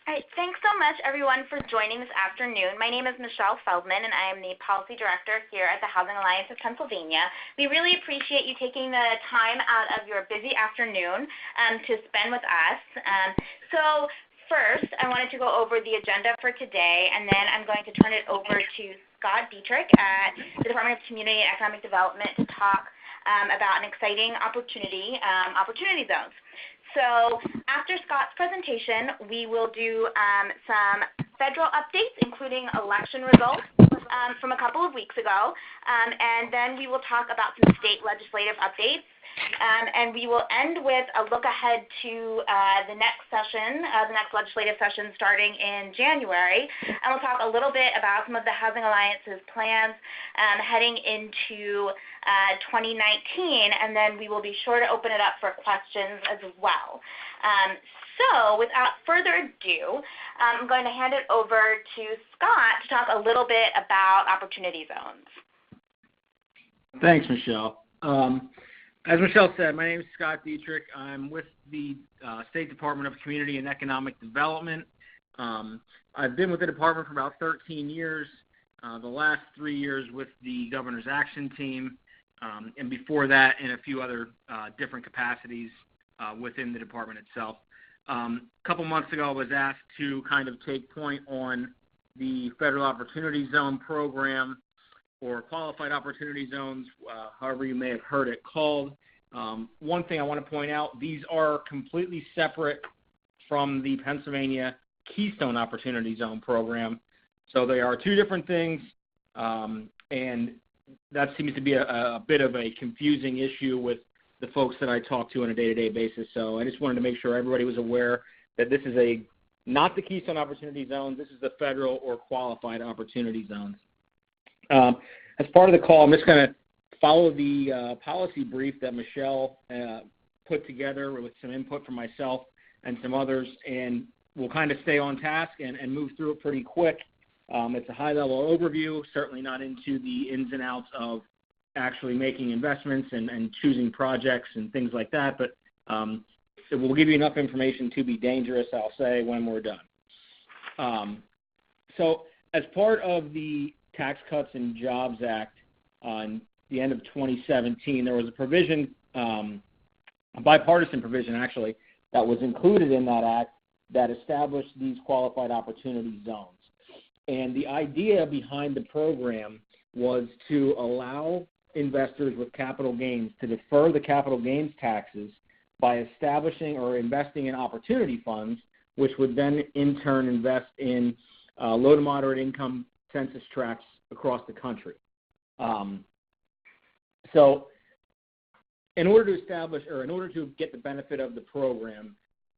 All right, thanks so much, everyone, for joining this afternoon. My name is Michelle Feldman, and I am the Policy Director here at the Housing Alliance of Pennsylvania. We really appreciate you taking the time out of your busy afternoon to spend with us. So first, I wanted to go over the agenda for today, and then I'm going to turn it over to Scott Deitrich at the Department of Community and Economic Development to talk about an exciting opportunity zones. So after Scott's presentation, we will do some federal updates, including election results from a couple of weeks ago, and then we will talk about some state legislative updates. And we will end with a look ahead to the next session, the next legislative session starting in January. And we'll talk a little bit about some of the Housing Alliance's plans heading into 2019, and then we will be sure to open it up for questions as well. So without further ado, I'm going to hand it over to Scott to talk a little bit about opportunity zones. Thanks, Michelle. As Michelle said, my name is Scott Deitrich. I'm with the State Department of Community and Economic Development. I've been with the department for about 13 years, the last 3 years with the Governor's Action Team, and before that in a few other different capacities within the department itself. A couple months ago I was asked to kind of take point on the Federal Opportunity Zone program, or qualified opportunity zones, however you may have heard it called. One thing I want to point out, these are completely separate from the Pennsylvania Keystone Opportunity Zone program. So they are two different things, and that seems to be a bit of a confusing issue with the folks that I talk to on a day-to-day basis. So I just wanted to make sure everybody was aware that this is not the Keystone Opportunity Zone, this is the federal or qualified opportunity zones. As part of the call, I'm just going to follow the policy brief that Michelle put together with some input from myself and some others, and we'll kind of stay on task and move through it pretty quick. It's a high-level overview, certainly not into the ins and outs of actually making investments and choosing projects and things like that, but it will give you enough information to be dangerous, I'll say, when we're done. So as part of the Tax Cuts and Jobs Act on the end of 2017, there was a provision, a bipartisan provision actually, that was included in that act that established these qualified opportunity zones. And the idea behind the program was to allow investors with capital gains to defer the capital gains taxes by establishing or investing in opportunity funds, which would then in turn invest in low to moderate income census tracts across the country. So in order to get the benefit of the program,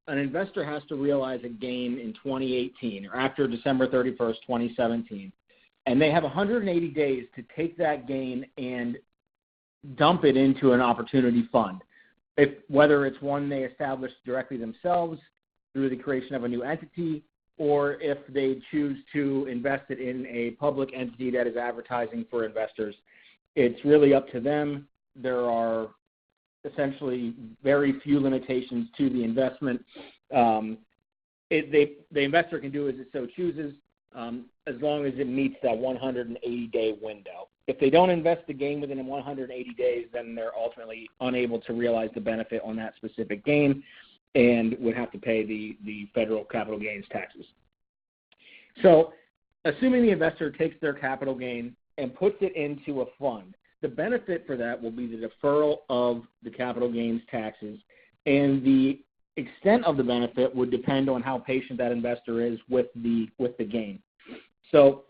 an investor has to realize a gain in 2018 or after December 31st, 2017, and they have 180 days to take that gain and dump it into an opportunity fund, whether it's one they establish directly themselves through the creation of a new entity, or if they choose to invest it in a public entity that is advertising for investors. It's really up to them. There are essentially very few limitations to the investment. The investor can do as it so chooses, as long as it meets that 180-day window. If they don't invest the gain within 180 days, then they're ultimately unable to realize the benefit on that specific gain and would have to pay the federal capital gains taxes. So assuming the investor takes their capital gain and puts it into a fund, the benefit for that will be the deferral of the capital gains taxes, and the extent of the benefit would depend on how patient that investor is with the gain. So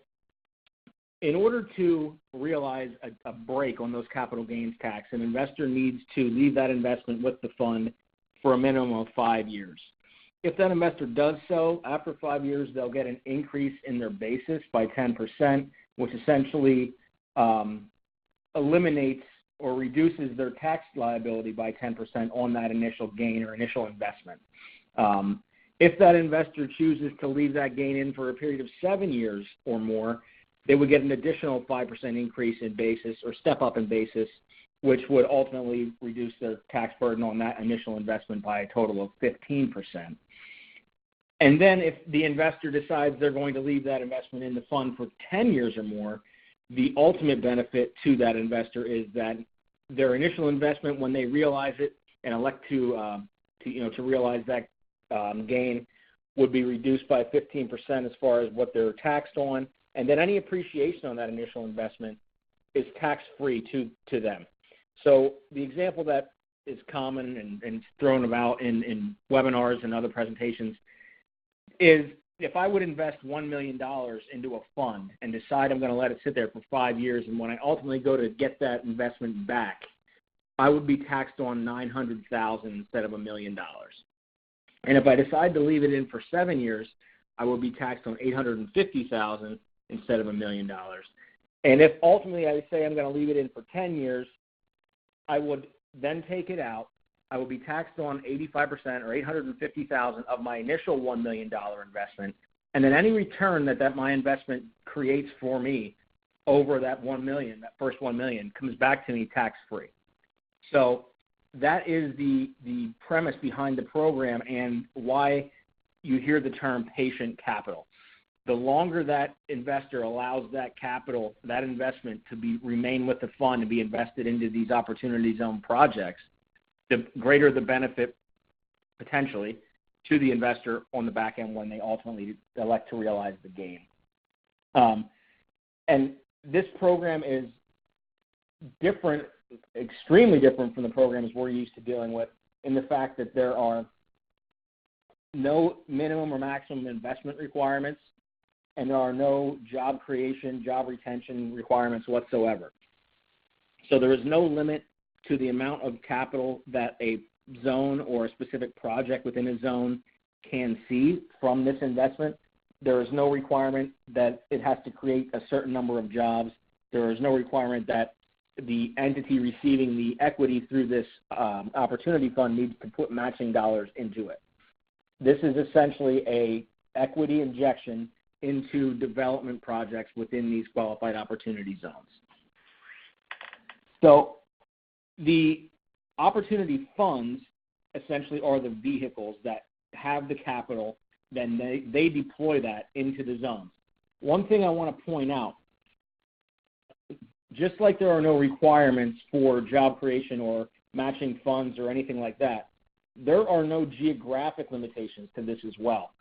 in order to realize a break on those capital gains tax, an investor needs to leave that investment with the fund for a minimum of 5 years. If that investor does so, after 5 years, they'll get an increase in their basis by 10%, which essentially eliminates or reduces their tax liability by 10% on that initial gain or initial investment. If that investor chooses to leave that gain in for a period of 7 years or more, they would get an additional 5% increase in basis or step up in basis, which would ultimately reduce their tax burden on that initial investment by a total of 15%. And then if the investor decides they're going to leave that investment in the fund for 10 years or more, the ultimate benefit to that investor is that their initial investment, when they realize it and elect to realize that gain, would be reduced by 15% as far as what they're taxed on, and then any appreciation on that initial investment is tax-free to them. So the example that is common and thrown about in webinars and other presentations is if I would invest $1 million into a fund and decide I'm going to let it sit there for 5 years, and when I ultimately go to get that investment back, I would be taxed on $900,000 instead of $1 million. And if I decide to leave it in for 7 years, I would be taxed on $850,000 instead of $1 million. And if ultimately I say I'm going to leave it in for 10 years, I would then take it out. I would be taxed on 85% or $850,000 of my initial $1 million investment, and then any return that my investment creates for me over that $1 million, that first $1 million, comes back to me tax-free. So that is the premise behind the program and why you hear the term patient capital. The longer that investor allows that capital, that investment to remain with the fund and be invested into these opportunity zone projects, the greater the benefit potentially to the investor on the back end when they ultimately elect to realize the gain. And this program is different, extremely different from the programs we're used to dealing with in the fact that there are no minimum or maximum investment requirements, and there are no job creation, job retention requirements whatsoever. So there is no limit to the amount of capital that a zone or a specific project within a zone can see from this investment. There is no requirement that it has to create a certain number of jobs. There is no requirement that the entity receiving the equity through this opportunity fund needs to put matching dollars into it. This is essentially a equity injection into development projects within these qualified opportunity zones. So the opportunity funds essentially are the vehicles that have the capital, then they deploy that into the zones. One thing I want to point out, just like there are no requirements for job creation or matching funds or anything like that, there are no geographic limitations to this as well.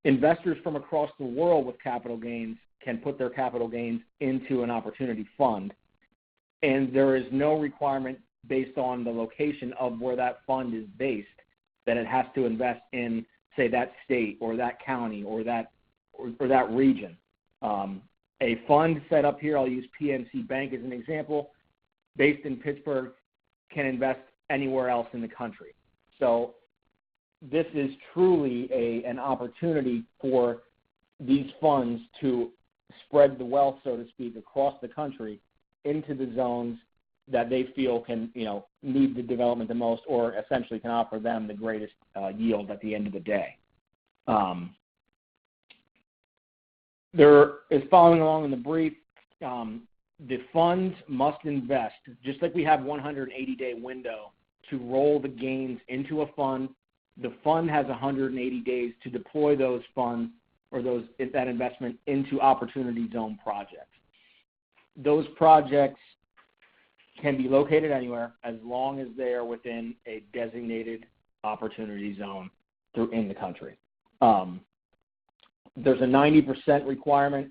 Investors from across the world with capital gains can put their capital gains into an opportunity fund, and there is no requirement based on the location of where that fund is based that it has to invest in, say, that state or that county or that region. A fund set up here, I'll use PNC Bank as an example, based in Pittsburgh, can invest anywhere else in the country. So this is truly an opportunity for these funds to spread the wealth, so to speak, across the country into the zones that they feel can, need the development the most, or essentially can offer them the greatest yield at the end of the day. There is, following along in the brief, the funds must invest, just like we have 180-day window to roll the gains into a fund. The fund has 180 days to deploy those funds or that investment into opportunity zone projects. Those projects can be located anywhere as long as they are within a designated opportunity zone in the country. There's a 90% requirement.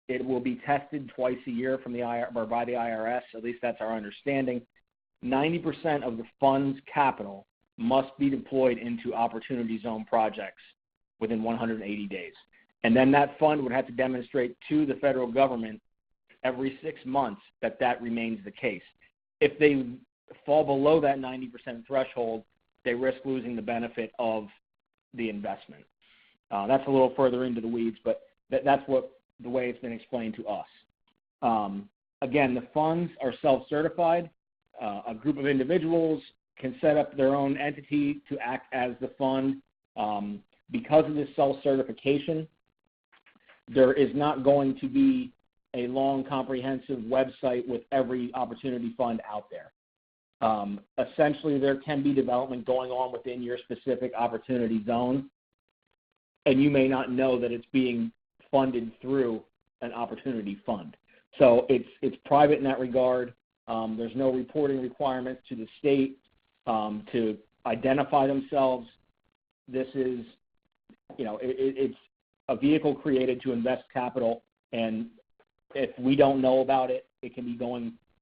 It will be tested twice a year by the IRS. At least that's our understanding. 90% of the fund's capital must be deployed into opportunity zone projects within 180 days. And then that fund would have to demonstrate to the federal government every 6 months that remains the case. If they fall below that 90% threshold, they risk losing the benefit of the investment. That's a little further into the weeds, but that's the way it's been explained to us. Again, the funds are self-certified. A group of individuals can set up their own entity to act as the fund. Because of this self-certification, there is not going to be a long, comprehensive website with every opportunity fund out there. Essentially, there can be development going on within your specific opportunity zone, and you may not know that it's being funded through an opportunity fund. So it's private in that regard. There's no reporting requirements to the state to identify themselves. This is, it's a vehicle created to invest capital, and if we don't know about it, it can be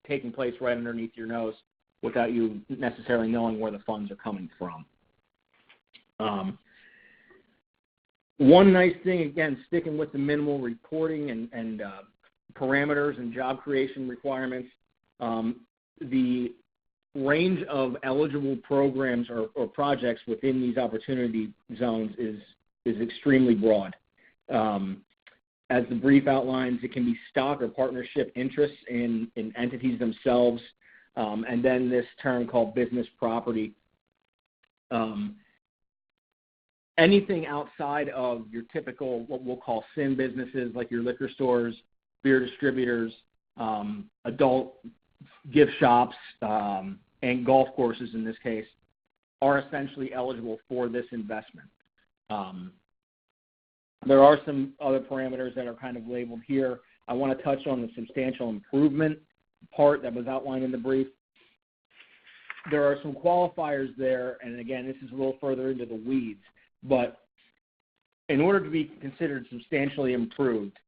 taking place right underneath your nose without you necessarily knowing where the funds are coming from. One nice thing, again, sticking with the minimal reporting and parameters and job creation requirements, the range of eligible programs or projects within these opportunity zones is extremely broad. As the brief outlines, it can be stock or partnership interests in entities themselves, and then this term called business property. Anything outside of your typical, what we'll call sin businesses, like your liquor stores, beer distributors, adult gift shops, and golf courses in this case, are essentially eligible for this investment. There are some other parameters that are kind of labeled here. I want to touch on the substantial improvement part that was outlined in the brief. There are some qualifiers there, and again, this is a little further into the weeds, but in order to be considered substantially improved,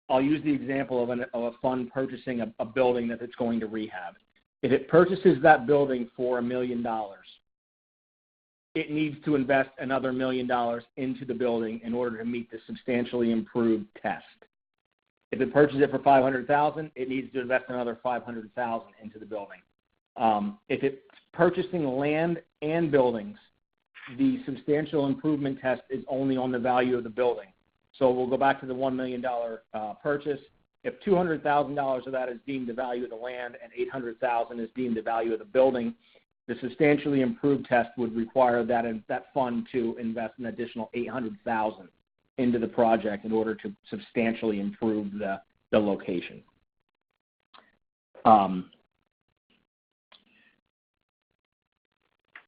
I'll use the example of a fund purchasing a building that it's going to rehab. If it purchases that building for $1 million, it needs to invest another $1 million into the building in order to meet the substantially improved test. If it purchases it for $500,000, it needs to invest another $500,000 into the building. If it's purchasing land and buildings, the substantial improvement test is only on the value of the building. So we'll go back to the $1 million purchase. If $200,000 of that is deemed the value of the land and $800,000 is deemed the value of the building, the substantially improved test would require that fund to invest an additional $800,000 into the project in order to substantially improve the location.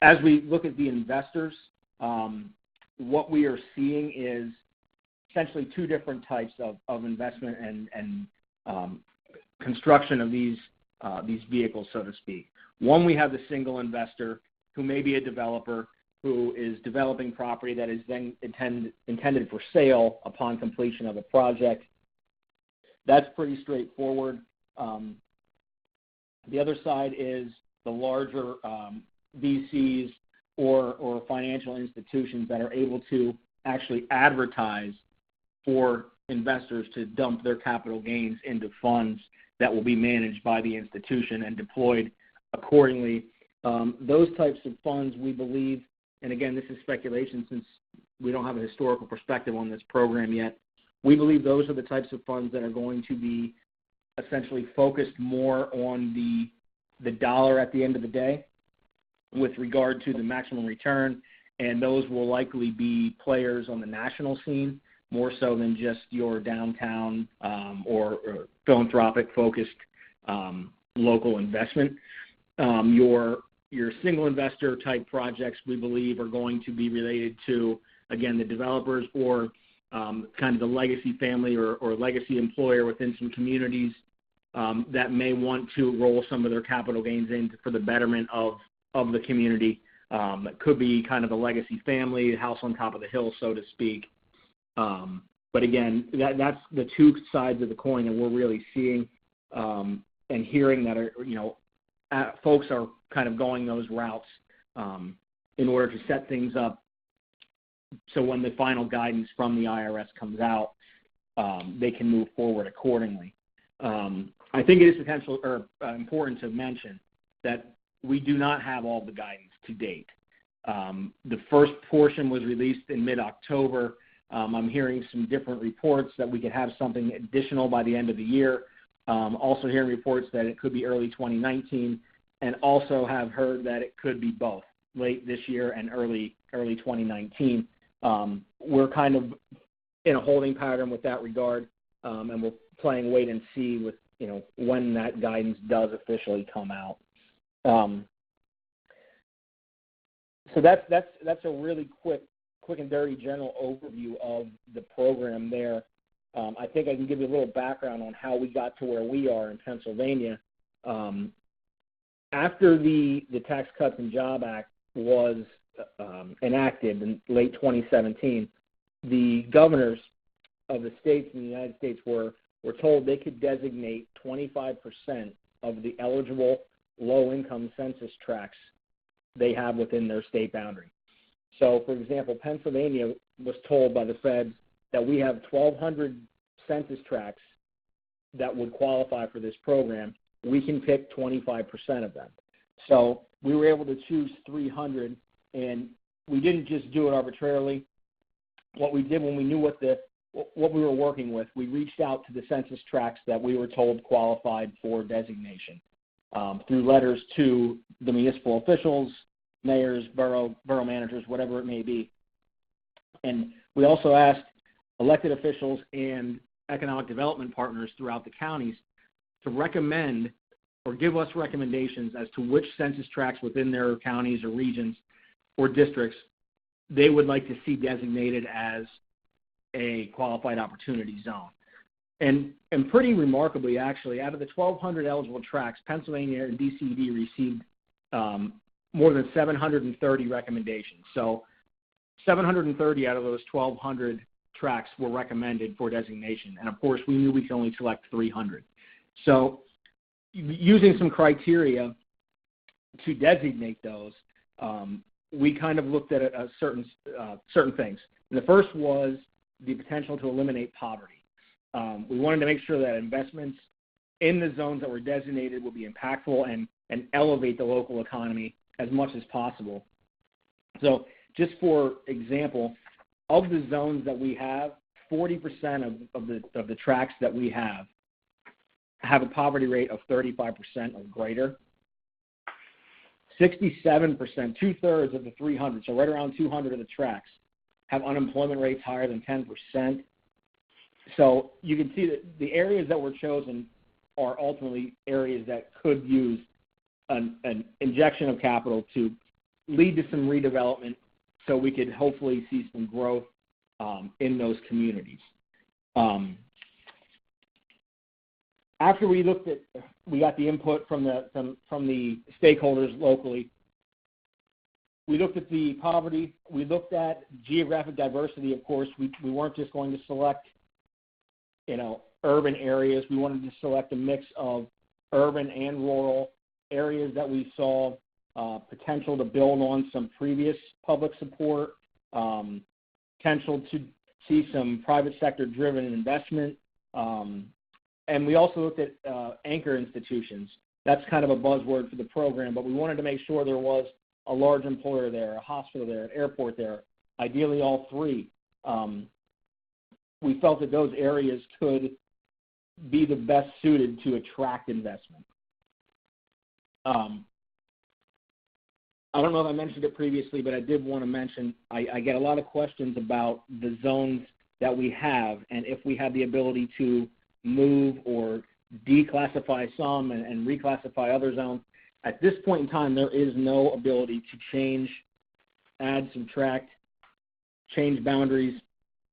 As we look at the investors, what we are seeing is essentially two different types of investment and construction of these vehicles, so to speak. One, we have the single investor who may be a developer who is developing property that is then intended for sale upon completion of a project. That's pretty straightforward. The other side is the larger VCs or financial institutions that are able to actually advertise for investors to dump their capital gains into funds that will be managed by the institution and deployed accordingly. Those types of funds, we believe, and again, this is speculation since we don't have a historical perspective on this program yet, we believe those are the types of funds that are going to be essentially focused more on the dollar at the end of the day with regard to the maximum return, and those will likely be players on the national scene more so than just your downtown or philanthropic-focused local investment. Your single investor type projects, we believe, are going to be related to, again, the developers or kind of the legacy family or legacy employer within some communities that may want to roll some of their capital gains in for the betterment of the community. It could be kind of the legacy family, house on top of the hill, so to speak. But again, that's the two sides of the coin that we're really seeing and hearing that are, folks are kind of going those routes in order to set things up so when the final guidance from the IRS comes out, they can move forward accordingly. I think it is important to mention that we do not have all the guidance to date. The first portion was released in mid-October. I'm hearing some different reports that we could have something additional by the end of the year. Also hearing reports that it could be early 2019, and also have heard that it could be both late this year and early 2019. We're kind of in a holding pattern with that regard, and we're playing wait and see with when that guidance does officially come out. So that's a really quick quick and dirty general overview of the program there. I think I can give you a little background on how we got to where we are in Pennsylvania. After the Tax Cuts and Jobs Act was enacted in late 2017, the governors of the states in the United States were told they could designate 25% of the eligible low-income census tracts they have within their state boundary. So, for example, Pennsylvania was told by the feds that we have 1,200 census tracts that would qualify for this program. We can pick 25% of them. So we were able to choose 300, and we didn't just do it arbitrarily. What we did when we knew what we were working with, we reached out to the census tracts that we were told qualified for designation through letters to the municipal officials, mayors, borough managers, whatever it may be. And we also asked elected officials and economic development partners throughout the counties to recommend or give us recommendations as to which census tracts within their counties or regions or districts they would like to see designated as a qualified opportunity zone. And pretty remarkably, actually, out of the 1,200 eligible tracts, Pennsylvania and DCD received more than 730 recommendations. So 730 out of those 1,200 tracts were recommended for designation. And, of course, we knew we could only select 300. So using some criteria to designate those, we kind of looked at certain things. And the first was the potential to eliminate poverty. We wanted to make sure that investments in the zones that were designated would be impactful and elevate the local economy as much as possible. So just for example, of the zones that we have, 40% of the tracts that we have a poverty rate of 35% or greater. 67%, two-thirds of the 300, so right around 200 of the tracts, have unemployment rates higher than 10%. So you can see that the areas that were chosen are ultimately areas that could use an injection of capital to lead to some redevelopment so we could hopefully see some growth in those communities. After we got the input from the stakeholders locally. We looked at the poverty. We looked at geographic diversity. Of course, we weren't just going to select, urban areas. We wanted to select a mix of urban and rural areas that we saw potential to build on some previous public support, potential to see some private sector-driven investment. And we also looked at anchor institutions. That's kind of a buzzword for the program, but we wanted to make sure there was a large employer there, a hospital there, an airport there, ideally all three. We felt that those areas could be the best suited to attract investment. I don't know if I mentioned it previously, but I did want to mention I get a lot of questions about the zones that we have and if we have the ability to move or declassify some and reclassify other zones. At this point in time, there is no ability to change, add, subtract, change boundaries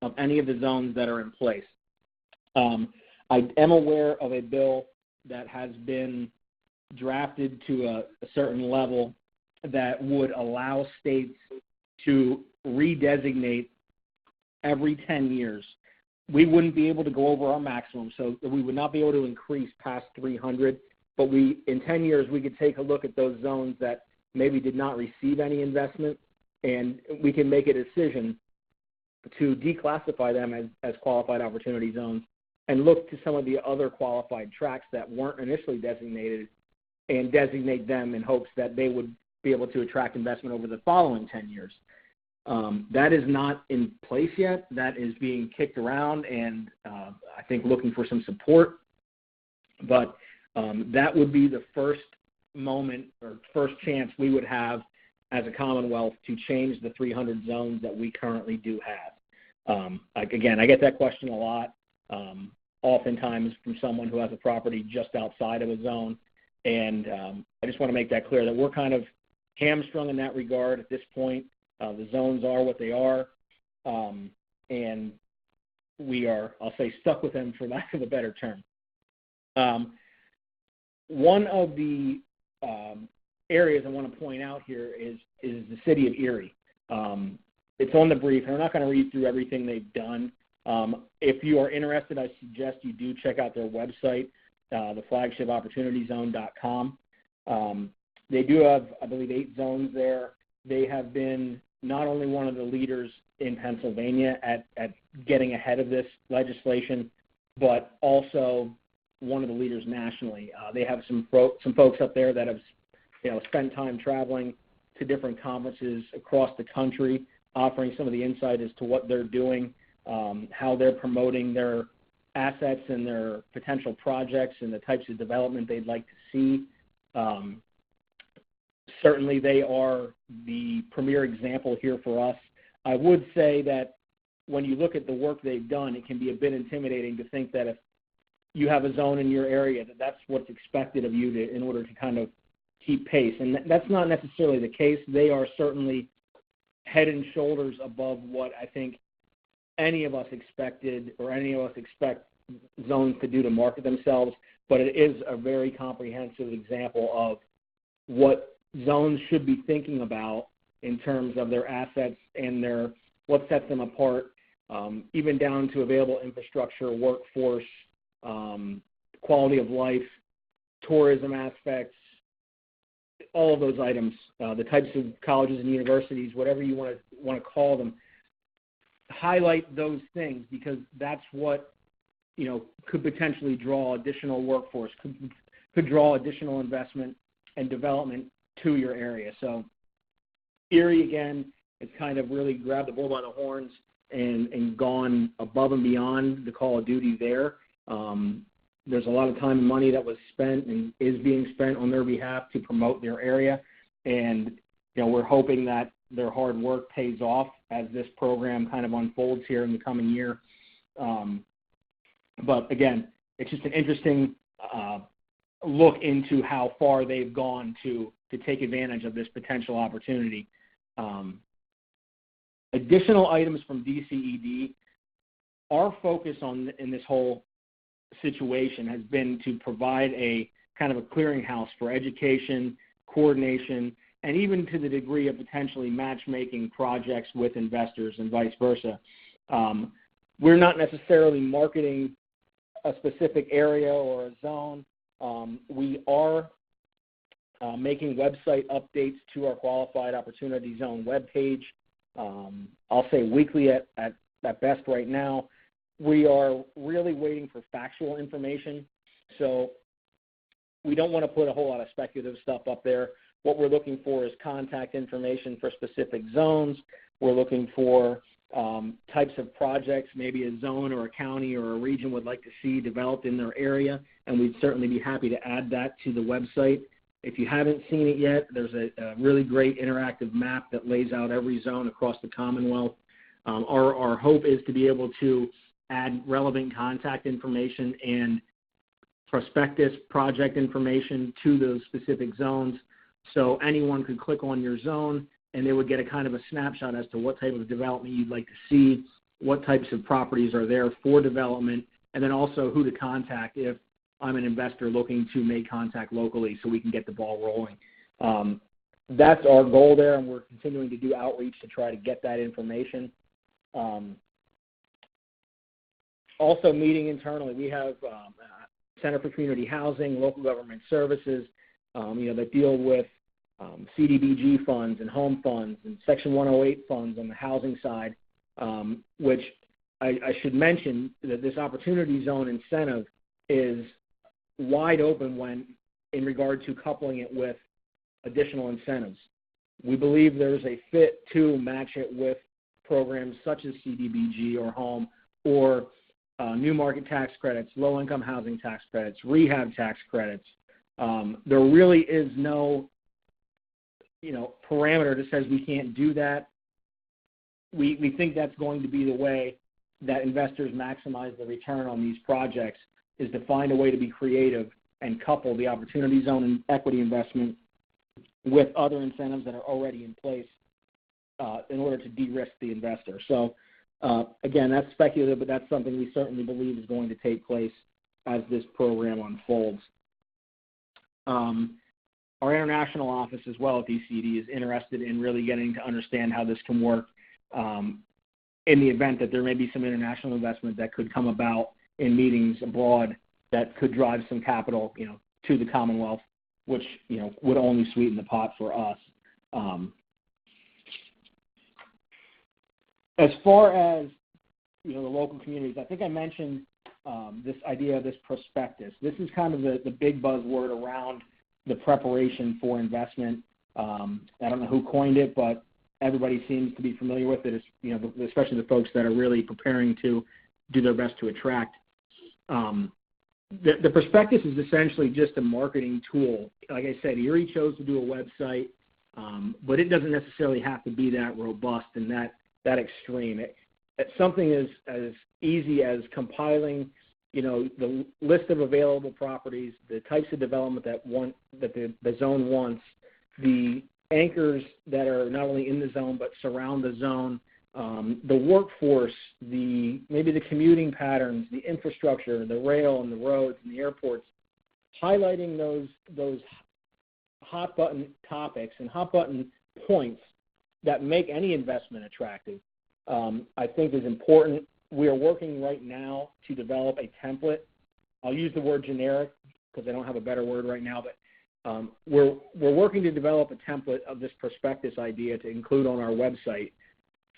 of any of the zones that are in place. I am aware of a bill that has been drafted to a certain level that would allow states to redesignate every 10 years. We wouldn't be able to go over our maximum, so we would not be able to increase past 300, but in 10 years, we could take a look at those zones that maybe did not receive any investment, and we can make a decision to declassify them as qualified opportunity zones and look to some of the other qualified tracts that weren't initially designated and designate them in hopes that they would be able to attract investment over the following 10 years. That is not in place yet. That is being kicked around and I think looking for some support. But that would be the first moment or first chance we would have as a Commonwealth to change the 300 zones that we currently do have. Again, I get that question a lot, oftentimes from someone who has a property just outside of a zone. And I just want to make that clear that we're kind of hamstrung in that regard at this point. The zones are what they are. and we are, I'll say, stuck with them for lack of a better term. One of the areas I want to point out here is the city of Erie. It's on the brief, and I'm not going to read through everything they've done. If you are interested, I suggest you do check out their website, the flagshipopportunityzone.com. They do have, I believe, 8 zones there. They have been not only one of the leaders in Pennsylvania at getting ahead of this legislation, but also one of the leaders nationally. They have some folks up there that have, spent time traveling to different conferences across the country, offering some of the insight as to what they're doing, how they're promoting their assets and their potential projects and the types of development they'd like to see. Certainly they are the premier example here for us. I would say that when you look at the work they've done, it can be a bit intimidating to think that if you have a zone in your area, that's what's expected of you in order to kind of keep pace. And that's not necessarily the case. They are certainly head and shoulders above what I think any of us expected or any of us expect zones to do to market themselves, but it is a very comprehensive example of what zones should be thinking about in terms of their assets and what sets them apart, even down to available infrastructure, workforce, quality of life, tourism aspects, all of those items, the types of colleges and universities, whatever you want to call them, highlight those things because that's what could potentially draw additional workforce, could draw additional investment and development to your area. So Erie, again, has kind of really grabbed the bull by the horns and gone above and beyond the call of duty there. There's a lot of time and money that was spent and is being spent on their behalf to promote their area. And, we're hoping that their hard work pays off as this program kind of unfolds here in the coming year. But again, it's just an interesting look into how far they've gone to take advantage of this potential opportunity. Additional items from DCED, our focus in this whole situation has been to provide a kind of a clearinghouse for education, coordination, and even to the degree of potentially matchmaking projects with investors and vice versa. We're not necessarily marketing a specific area or a zone. We are making website updates to our Qualified Opportunity Zone webpage. I'll say weekly at best right now. We are really waiting for factual information, so we don't want to put a whole lot of speculative stuff up there. What we're looking for is contact information for specific zones. We're looking for types of projects, maybe a zone or a county or a region would like to see developed in their area, and we'd certainly be happy to add that to the website. If you haven't seen it yet, there's a really great interactive map that lays out every zone across the Commonwealth. Our hope is to be able to add relevant contact information and prospectus project information to those specific zones, so anyone could click on your zone and they would get a kind of a snapshot as to what type of development you'd like to see, what types of properties are there for development, and then also who to contact if I'm an investor looking to make contact locally so we can get the ball rolling. That's our goal there, and we're continuing to do outreach to try to get that information. Also meeting internally, we have Center for Community Housing, local government services, that deal with CDBG funds and home funds and Section 108 funds on the housing side, which I should mention that this Opportunity Zone incentive is wide open in regard to coupling it with additional incentives. We believe there's a fit to match it with programs such as CDBG or home or new market tax credits, low-income housing tax credits, rehab tax credits. There really is no parameter that says we can't do that. We think that's going to be the way that investors maximize the return on these projects, is to find a way to be creative and couple the Opportunity Zone and equity investment with other incentives that are already in place in order to de-risk the investor. So, again, that's speculative, but that's something we certainly believe is going to take place as this program unfolds. Our international office as well at DCD is interested in really getting to understand how this can work in the event that there may be some international investment that could come about in meetings abroad that could drive some capital, to the Commonwealth, which, would only sweeten the pot for us. As far as, the local communities, I think I mentioned this idea of this prospectus. This is kind of the big buzzword around the preparation for investment. I don't know who coined it, but everybody seems to be familiar with it, especially the folks that are really preparing to do their best to attract. The prospectus is essentially just a marketing tool. Like I said, Erie chose to do a website, but it doesn't necessarily have to be that robust and that extreme. It's something as easy as compiling, the list of available properties, the types of development that the zone wants, the anchors that are not only in the zone but surround the zone, the workforce, maybe the commuting patterns, the infrastructure, the rail and the roads and the airports, highlighting those hot button topics and hot button points that make any investment attractive, I think is important. We are working right now to develop a template. I'll use the word generic because I don't have a better word right now, but we're working to develop a template of this prospectus idea to include on our website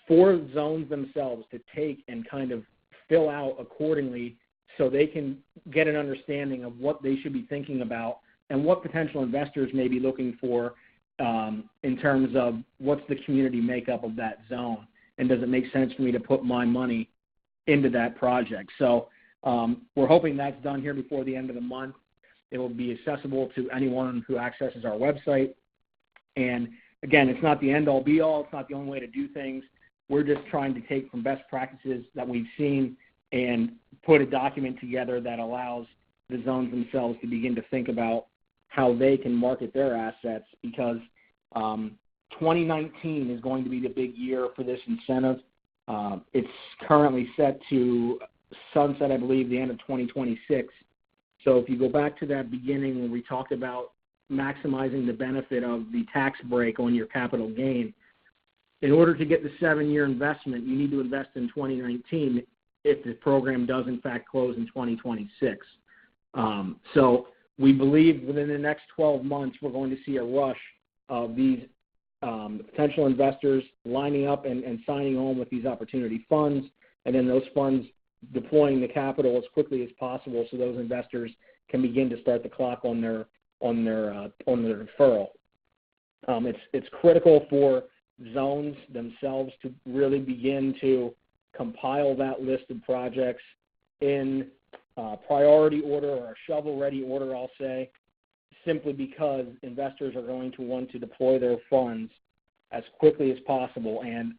for zones themselves to take and kind of fill out accordingly so they can get an understanding of what they should be thinking about and what potential investors may be looking for in terms of what's the community makeup of that zone and does it make sense for me to put my money into that project. So we're hoping that's done here before the end of the month. It will be accessible to anyone who accesses our website. And again, it's not the end-all be-all. It's not the only way to do things. We're just trying to take from best practices that we've seen and put a document together that allows the zones themselves to begin to think about how they can market their assets, because 2019 is going to be the big year for this incentive. It's currently set to sunset, I believe, the end of 2026. So if you go back to that beginning when we talked about maximizing the benefit of the tax break on your capital gain, in order to get the 7-year investment, you need to invest in 2019 if the program does, in fact, close in 2026. So we believe within the next 12 months we're going to see a rush of these potential investors lining up and signing on with these opportunity funds, and then those funds deploying the capital as quickly as possible so those investors can begin to start the clock on their deferral. It's critical for zones themselves to really begin to compile that list of projects in priority order or a shovel-ready order, I'll say, simply because investors are going to want to deploy their funds as quickly as possible. And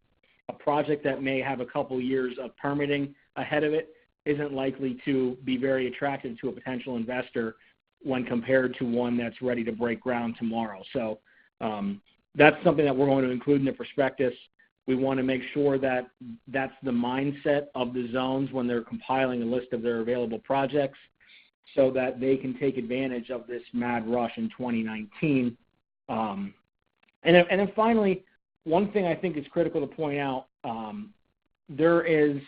a project that may have a couple years of permitting ahead of it isn't likely to be very attractive to a potential investor when compared to one that's ready to break ground tomorrow. So that's something that we're going to include in the prospectus. We want to make sure that that's the mindset of the zones when they're compiling a list of their available projects so that they can take advantage of this mad rush in 2019. And then finally, one thing I think is critical to point out, there is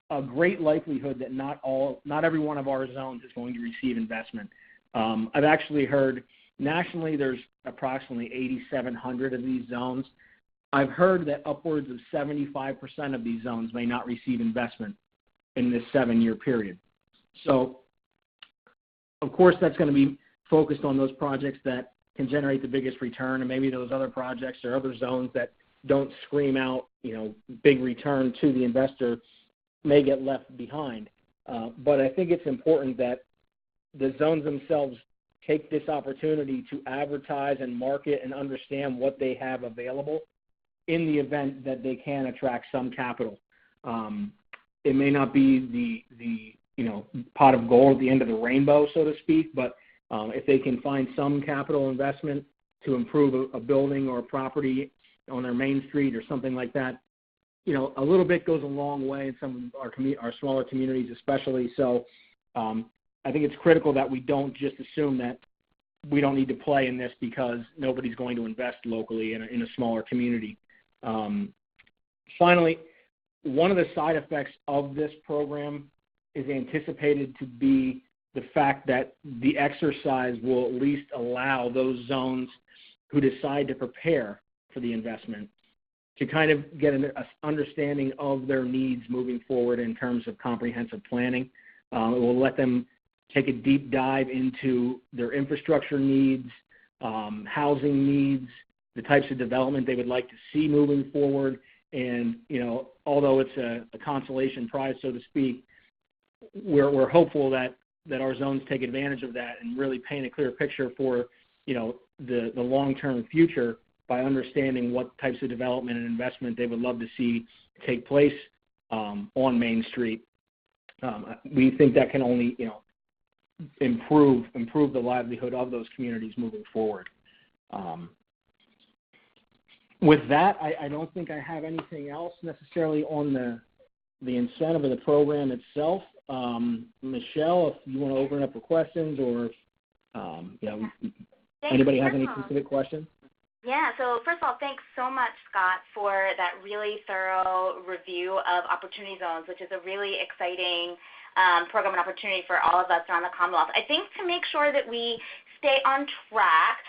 a great likelihood that not every one of our zones is going to receive investment. I've actually heard nationally there's approximately 8,700 of these zones. I've heard that upwards of 75% of these zones may not receive investment in this 7-year period. So, of course, that's going to be focused on those projects that can generate the biggest return, and maybe those other projects or other zones that don't scream out, big return to the investor may get left behind. But I think it's important that the zones themselves take this opportunity to advertise and market and understand what they have available in the event that they can attract some capital. It may not be the pot of gold at the end of the rainbow, so to speak, but if they can find some capital investment to improve a building or a property on their main street or something like that, a little bit goes a long way in some of our smaller communities especially. So I think it's critical that we don't just assume that we don't need to play in this because nobody's going to invest locally in a smaller community. Finally, one of the side effects of this program is anticipated to be the fact that the exercise will at least allow those zones who decide to prepare for the investment to kind of get an understanding of their needs moving forward in terms of comprehensive planning. It will let them take a deep dive into their infrastructure needs, housing needs, the types of development they would like to see moving forward. And, although it's a consolation prize, so to speak, we're hopeful that our zones take advantage of that and really paint a clear picture for, the long-term future by understanding what types of development and investment they would love to see take place on Main Street. We think that can only, improve the livelihood of those communities moving forward. With that, I don't think I have anything else necessarily on the incentive of the program itself. Michelle, if you want to open up for questions, or anybody has any specific questions? Yeah, so first of all, thanks so much, Scott, for that really thorough review of Opportunity Zones, which is a really exciting program and opportunity for all of us around the Commonwealth. I think to make sure that we stay on track,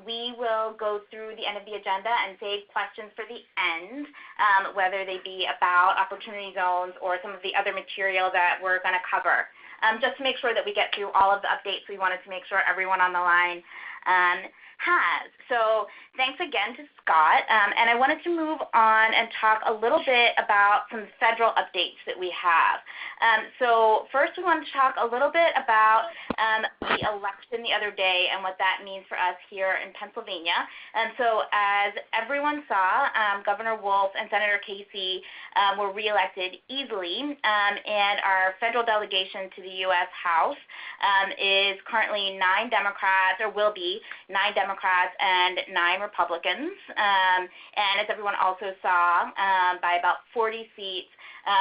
we will go through the end of the agenda and save questions for the end, whether they be about Opportunity Zones or some of the other material that we're going to cover. Just to make sure that we get through all of the updates we wanted to make sure everyone on the line has. So thanks again to Scott, and I wanted to move on and talk a little bit about some federal updates that we have. So first we want to talk a little bit about the election the other day and what that means for us here in Pennsylvania. And so as everyone saw, Governor Wolf and Senator Casey were reelected easily, and our federal delegation to the U.S. House is currently 9 Democrats, or will be 9 Democrats and 9 Republicans. And as everyone also saw, by about 40 seats,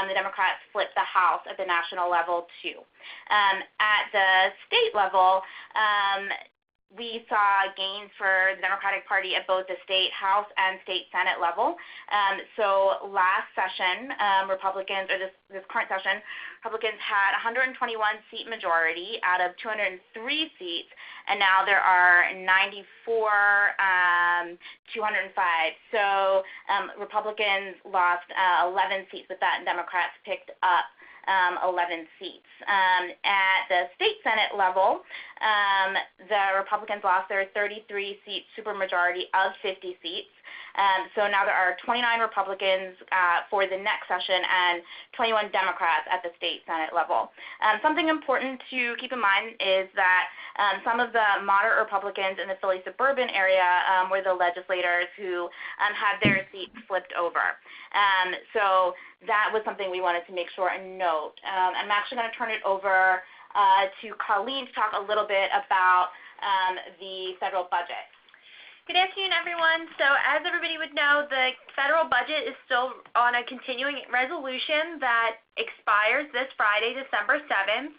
the Democrats flipped the House at the national level too. At the state level, we saw gains for the Democratic Party at both the state House and state Senate level. So last session, Republicans, or this current session, Republicans had 121 seat majority out of 203 seats, and now there are 94, 205. So Republicans lost 11 seats with that, and Democrats picked up 11 seats. At the state Senate level, the Republicans lost their 33-seat supermajority of 50 seats. So now there are 29 Republicans for the next session and 21 Democrats at the state Senate level. Something important to keep in mind is that some of the moderate Republicans in the Philly suburban area were the legislators who had their seats flipped over. So that was something we wanted to make sure and note. I'm actually going to turn it over to Colleen to talk a little bit about the federal budget. Good afternoon, everyone. So as everybody would know, the federal budget is still on a continuing resolution that expires this Friday, December 7th.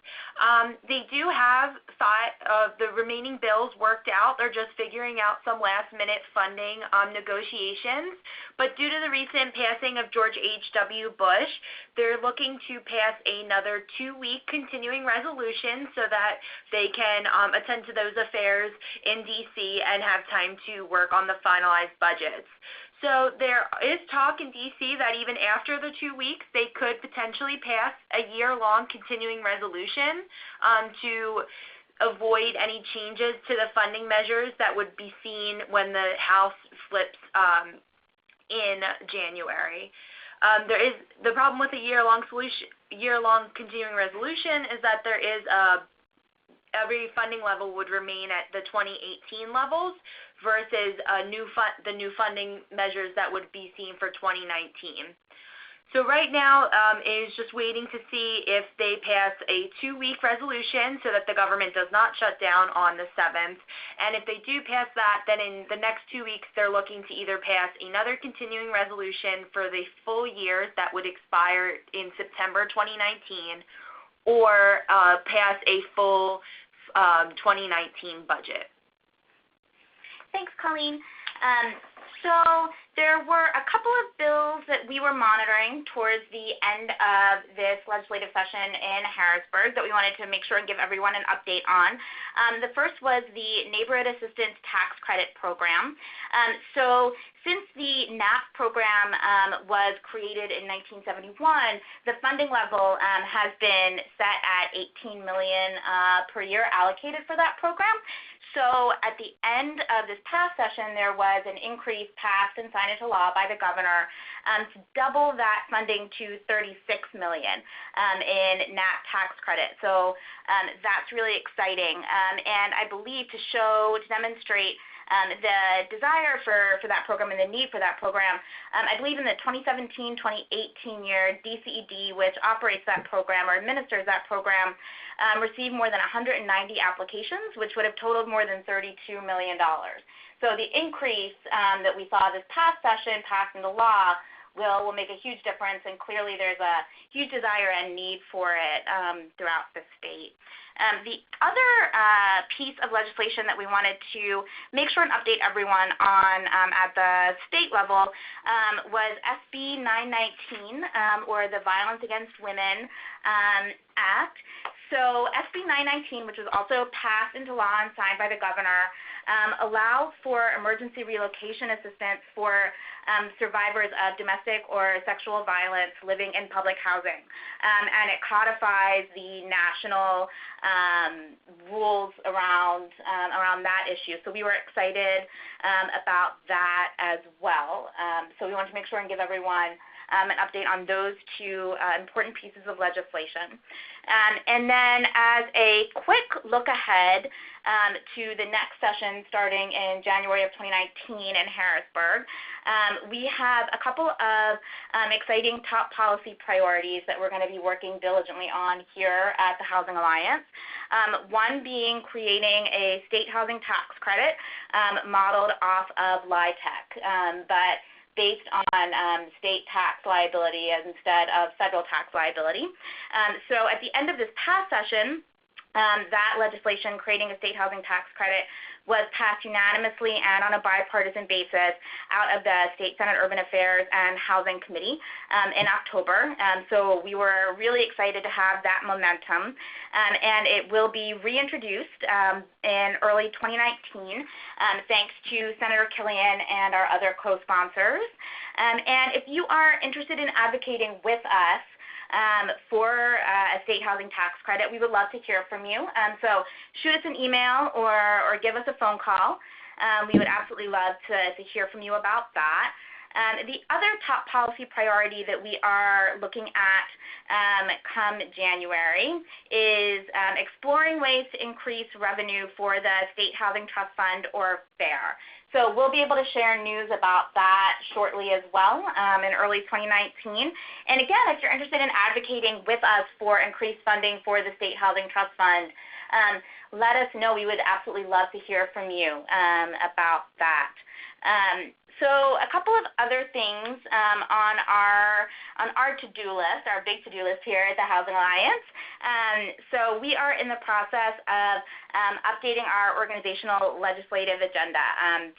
They do have 5 of the remaining bills worked out. They're just figuring out some last-minute funding negotiations. But due to the recent passing of George H.W. Bush, they're looking to pass another 2-week continuing resolution so that they can attend to those affairs in D.C. and have time to work on the finalized budgets. So there is talk in D.C. that even after the 2 weeks, they could potentially pass a year-long continuing resolution to avoid any changes to the funding measures that would be seen when the House flips in January. The problem with a year-long continuing resolution is that there is every funding level would remain at the 2018 levels versus the new funding measures that would be seen for 2019. So right now is just waiting to see if they pass a 2-week resolution so that the government does not shut down on the 7th. And if they do pass that, then in the next 2 weeks they're looking to either pass another continuing resolution for the full years that would expire in September 2019 or pass a full 2019 budget. Thanks, Colleen. So there were a couple of bills that we were monitoring towards the end of this legislative session in Harrisburg that we wanted to make sure and give everyone an update on. The first was the Neighborhood Assistance Tax Credit Program. So since the NAP program was created in 1971, the funding level has been set at $18 million per year allocated for that program. So at the end of this past session, there was an increase passed and signed into law by the governor to double that funding to $36 million in NAP tax credit. So that's really exciting. And I believe to demonstrate the desire for that program and the need for that program, I believe in the 2017-2018 year, DCED, which operates that program or administers that program, received more than 190 applications, which would have totaled more than $32 million. So the increase that we saw this past session passed into law will make a huge difference, and clearly there's a huge desire and need for it throughout the state. The other piece of legislation that we wanted to make sure and update everyone on at the state level was SB 919, or the Violence Against Women Act. So SB 919, which was also passed into law and signed by the governor, allows for emergency relocation assistance for survivors of domestic or sexual violence living in public housing. And it codifies the national rules around that issue. So we were excited about that as well. So we wanted to make sure and give everyone an update on those two important pieces of legislation. And then as a quick look ahead to the next session starting in January of 2019 in Harrisburg, we have a couple of exciting top policy priorities that we're going to be working diligently on here at the Housing Alliance. One being creating a state housing tax credit modeled off of LIHTC, but based on state tax liability instead of federal tax liability. So at the end of this past session, that legislation creating a state housing tax credit was passed unanimously and on a bipartisan basis out of the State Senate Urban Affairs and Housing Committee in October. So we were really excited to have that momentum. And it will be reintroduced in early 2019 thanks to Senator Killian and our other co-sponsors. And if you are interested in advocating with us for a state housing tax credit, we would love to hear from you. So shoot us an email or give us a phone call. We would absolutely love to hear from you about that. The other top policy priority that we are looking at come January is exploring ways to increase revenue for the State Housing Trust Fund, or PHARE. So we'll be able to share news about that shortly as well in early 2019. And again, if you're interested in advocating with us for increased funding for the State Housing Trust Fund, let us know. We would absolutely love to hear from you about that. So a couple of other things on our to-do list, our big to-do list here at the Housing Alliance. So we are in the process of updating our organizational legislative agenda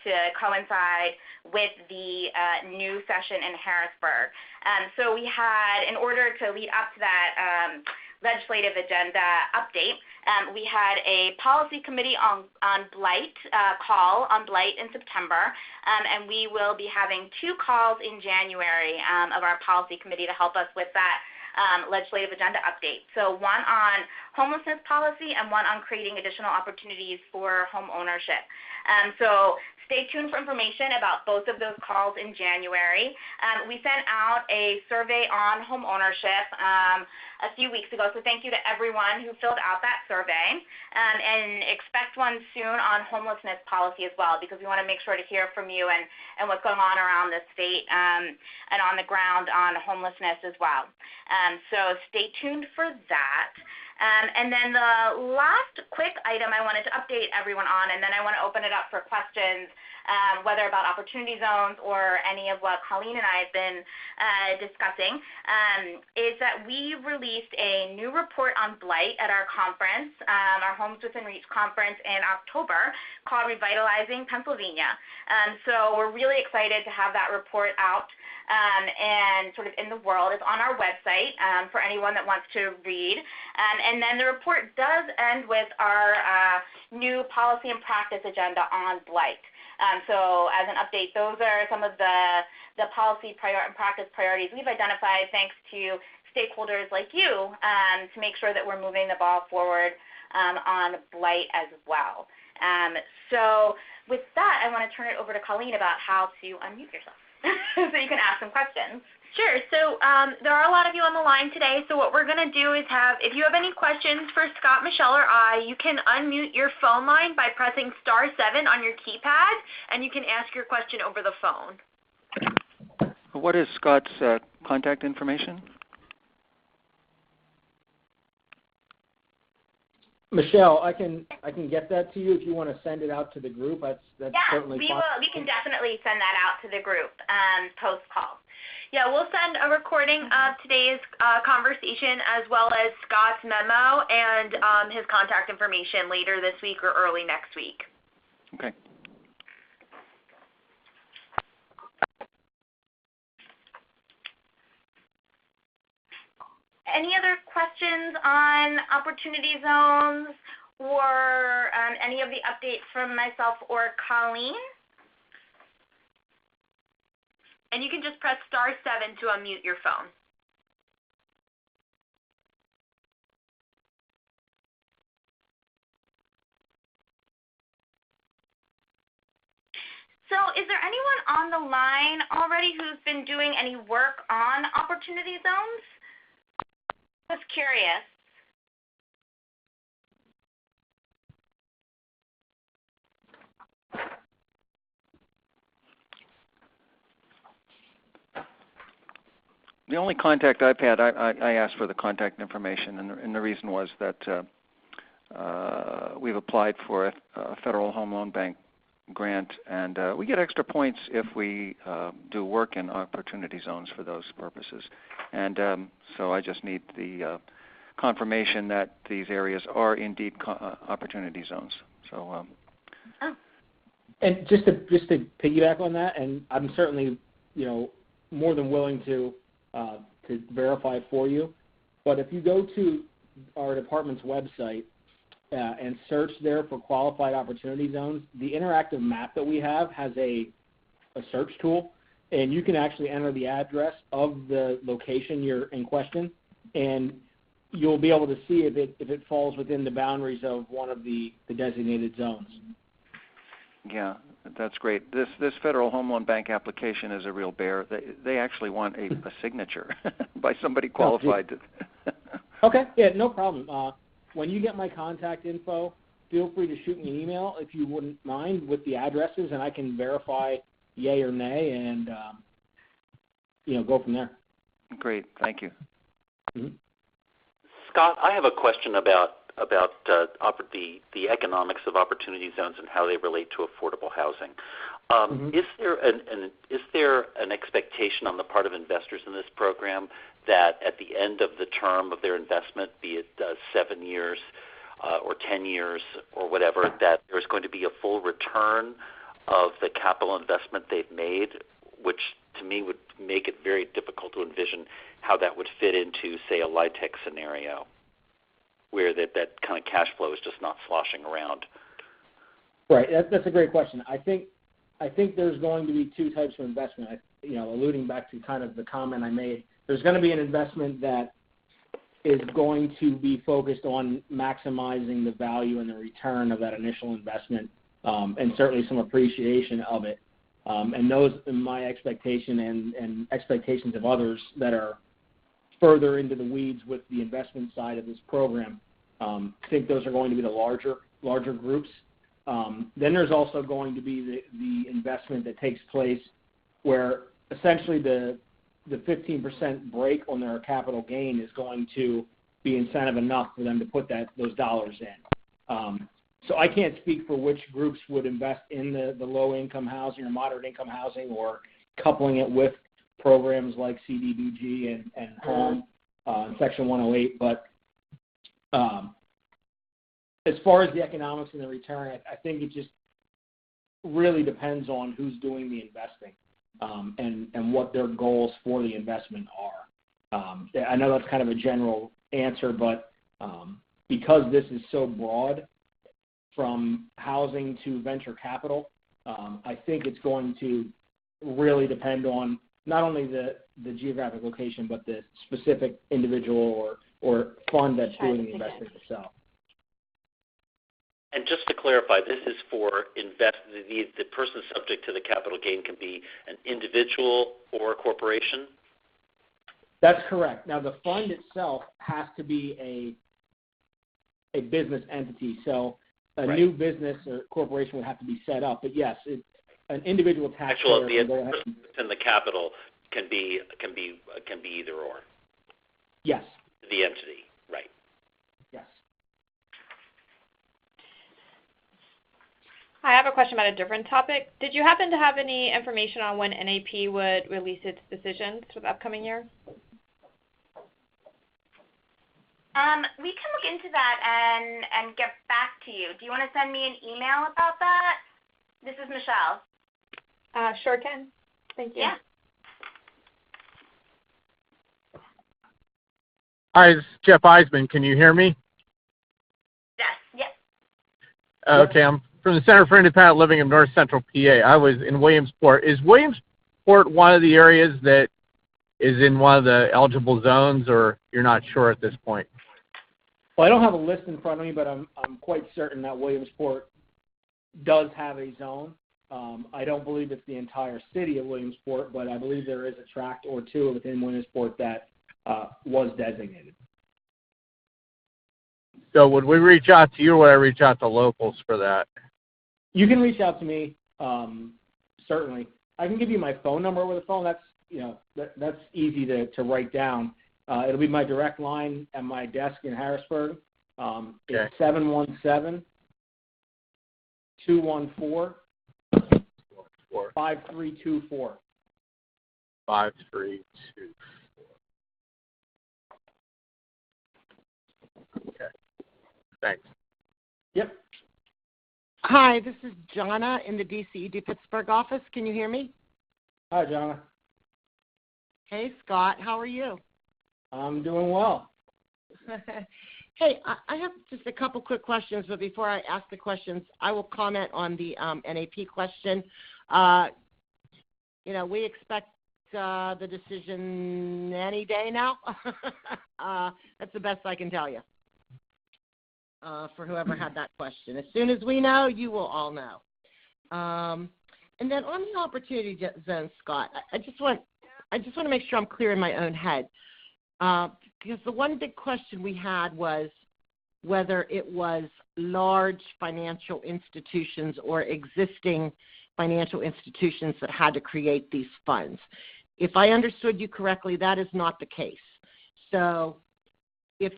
to coincide with the new session in Harrisburg. So we had, in order to lead up to that legislative agenda update, we had a policy committee on blight call on blight in September, and we will be having 2 calls in January of our policy committee to help us with that legislative agenda update. So one on homelessness policy and one on creating additional opportunities for home ownership. So stay tuned for information about both of those calls in January. We sent out a survey on home ownership a few weeks ago, so thank you to everyone who filled out that survey, and expect one soon on homelessness policy as well, because we want to make sure to hear from you and what's going on around the state and on the ground on homelessness as well. So stay tuned for that. And then the last quick item I wanted to update everyone on, and then I want to open it up for questions, whether about opportunity zones or any of what Colleen and I have been discussing, is that we released a new report on blight at our conference, our Homes Within Reach conference in October, called Revitalizing Pennsylvania. So we're really excited to have that report out and sort of in the world. It's on our website for anyone that wants to read. And then the report does end with our new policy and practice agenda on blight. So as an update, those are some of the policy and practice priorities we've identified thanks to stakeholders like you to make sure that we're moving the ball forward on blight as well. So with that, I want to turn it over to Colleen about how to unmute yourself so you can ask some questions. Sure. So there are a lot of you on the line today. So what we're going to do is if you have any questions for Scott, Michelle, or I, you can unmute your phone line by pressing *7 on your keypad, and you can ask your question over the phone. What is Scott's contact information? Michelle, I can get that to you if you want to send it out to the group. That's certainly fine. We can definitely send that out to the group post-call. Yeah, we'll send a recording of today's conversation as well as Scott's memo and his contact information later this week or early next week. Okay. Any other questions on opportunity zones or any of the updates from myself or Colleen? And you can just press *7 to unmute your phone. So is there anyone on the line already who's been doing any work on opportunity zones? Just curious. The only contact I've had, I asked for the contact information, and the reason was that we've applied for a Federal Home Loan Bank grant, and we get extra points if we do work in opportunity zones for those purposes. And so I just need the confirmation that these areas are indeed opportunity zones. So. And just to piggyback on that, and I'm certainly more than willing to verify for you. But if you go to our department's website and search there for qualified opportunity zones, the interactive map that we have has a search tool, and you can actually enter the address of the location you're in question, and you'll be able to see if it falls within the boundaries of one of the designated zones. Yeah, that's great. This Federal Home Loan Bank application is a real bear. They actually want a signature by somebody qualified. Okay, yeah, no problem. When you get my contact info, feel free to shoot me an email if you wouldn't mind with the addresses, and I can verify yay or nay and go from there. Great, thank you. Mm-hmm. Scott, I have a question about the economics of opportunity zones and how they relate to affordable housing. Is there an expectation on the part of investors in this program that at the end of the term of their investment, be it 7 years or 10 years or whatever, that there's going to be a full return of the capital investment they've made, which to me would make it very difficult to envision how that would fit into, say, a LIHTC scenario, where that kind of cash flow is just not sloshing around? Right. That's a great question. I think there's going to be two types of investment. Alluding back to kind of the comment I made, there's going to be an investment that is going to be focused on maximizing the value and the return of that initial investment and certainly some appreciation of it. And those, my expectation and expectations of others that are further into the weeds with the investment side of this program, think those are going to be the larger groups. Then there's also going to be the investment that takes place where essentially the 15% break on their capital gain is going to be incentive enough for them to put those dollars in. So I can't speak for which groups would invest in the low-income housing or moderate-income housing or coupling it with programs like CDBG and Home and Section 108. But as far as the economics and the return, I think it just really depends on who's doing the investing and what their goals for the investment are. I know that's kind of a general answer, but because this is so broad, from housing to venture capital, I think it's going to really depend on not only the geographic location, but the specific individual or fund that's doing the investing itself. And just to clarify, this is for the person subject to the capital gain can be an individual or a corporation? That's correct. Now, the fund itself has to be a business entity. So a new business or corporation would have to be set up. But yes, an individual taxpayer. Actually, the person in the capital can be either or. Yes. The entity, right? Yes. I have a question about a different topic. Did you happen to have any information on when NAP would release its decisions for the upcoming year? We can look into that and get back to you. Do you want to send me an email about that? This is Michelle. Sure can. Thank you. Yeah. Hi, this is Jeff Eisman. Can you hear me? Yes. Yes. Okay, I'm from the Center for Independent Living of North Central PA. I was in Williamsport. Is Williamsport one of the areas that is in one of the eligible zones, or you're not sure at this point? Well, I don't have a list in front of me, but I'm quite certain that Williamsport does have a zone. I don't believe it's the entire city of Williamsport, but I believe there is a tract or two within Williamsport that was designated. So would we reach out to you, or would I reach out to locals for that? You can reach out to me, certainly. I can give you my phone number over the phone. That's easy to write down. It'll be my direct line at my desk in Harrisburg. It's 717-214-5324. 5324. Okay. Thanks. Yep. Hi, this is Jonna in the DCED Pittsburgh office. Can you hear me? Hi, Jonna. Hey, Scott. How are you? I'm doing well. Hey, I have just a couple quick questions, but before I ask the questions, I will comment on the NAP question. We expect the decision any day now. That's the best I can tell you for whoever had that question. As soon as we know, you will all know. And then on the opportunity zone, Scott, I just want to make sure I'm clear in my own head. Because the one big question we had was whether it was large financial institutions or existing financial institutions that had to create these funds. If I understood you correctly, that is not the case. So if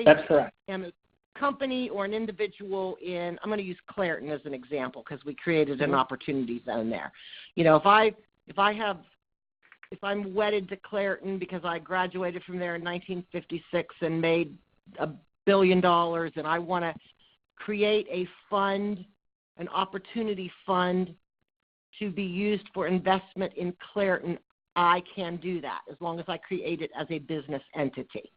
That's correct. am a company or an individual I'm going to use Clairton as an example because we created an opportunity zone there. If I'm wedded to Clairton because I graduated from there in 1956 and made $1 billion, and I want to create a fund, an opportunity fund to be used for investment in Clairton, I can do that as long as I create it as a business entity.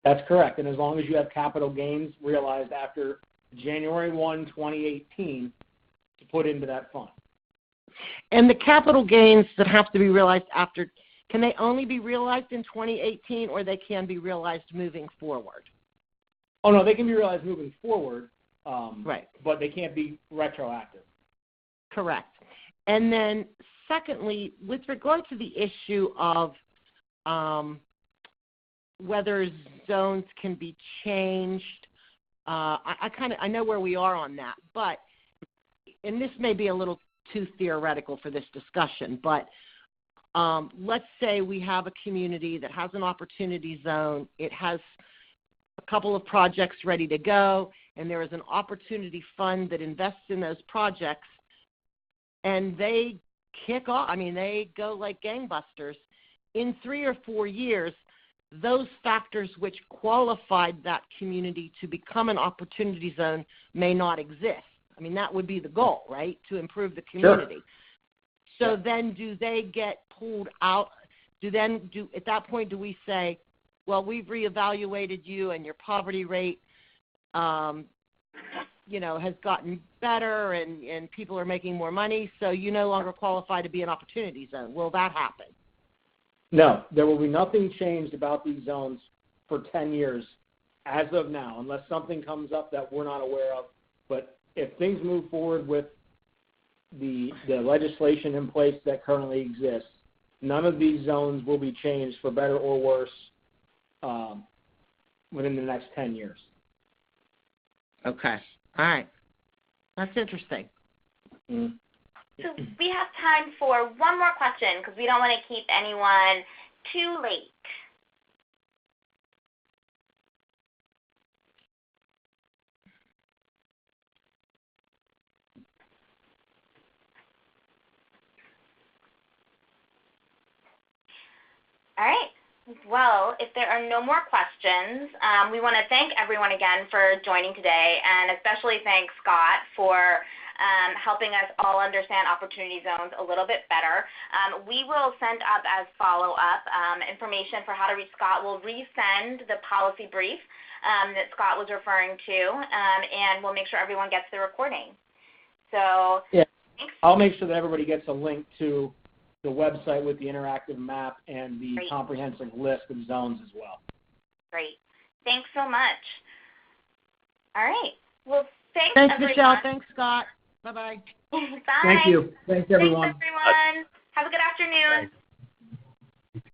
That's correct. And as long as you have capital gains realized after January 1, 2018 to put into that fund. And the capital gains that have to be realized after, can they only be realized in 2018 or they can be realized moving forward? Oh, no, they can be realized moving forward. Right. But they can't be retroactive. Correct. And then secondly, with regard to the issue of whether zones can be changed, I know where we are on that, but, and this may be a little too theoretical for this discussion, but let's say we have a community that has an opportunity zone. It has a couple of projects ready to go, and there is an opportunity fund that invests in those projects, and they kick off. I mean, they go like gangbusters. In 3 or 4 years, those factors which qualified that community to become an opportunity zone may not exist. I mean, that would be the goal, right, to improve the community. Sure. So then do they get pulled out? At that point, do we say, well, we've reevaluated you and your poverty rate, has gotten better and people are making more money, so you no longer qualify to be an opportunity zone. Will that happen? No, there will be nothing changed about these zones for 10 years as of now, unless something comes up that we're not aware of. But if things move forward with the legislation in place that currently exists, none of these zones will be changed for better or worse within the next 10 years. Okay. All right. That's interesting. Mm-hmm. So we have time for one more question because we don't want to keep anyone too late. All right. Well, if there are no more questions, we want to thank everyone again for joining today, and especially thank Scott for helping us all understand opportunity zones a little bit better. We will send up as follow-up information for how to reach Scott. We'll resend the policy brief that Scott was referring to, and we'll make sure everyone gets the recording. So yeah, thanks. I'll make sure that everybody gets a link to the website with the interactive map and the Great. comprehensive list of zones as well. Great. Thanks so much. All right. Well, thanks everyone. Michelle. Thanks, Scott. Bye-bye. Bye. Thank you. Thanks, everyone. Thanks, everyone. Have a good afternoon. Bye.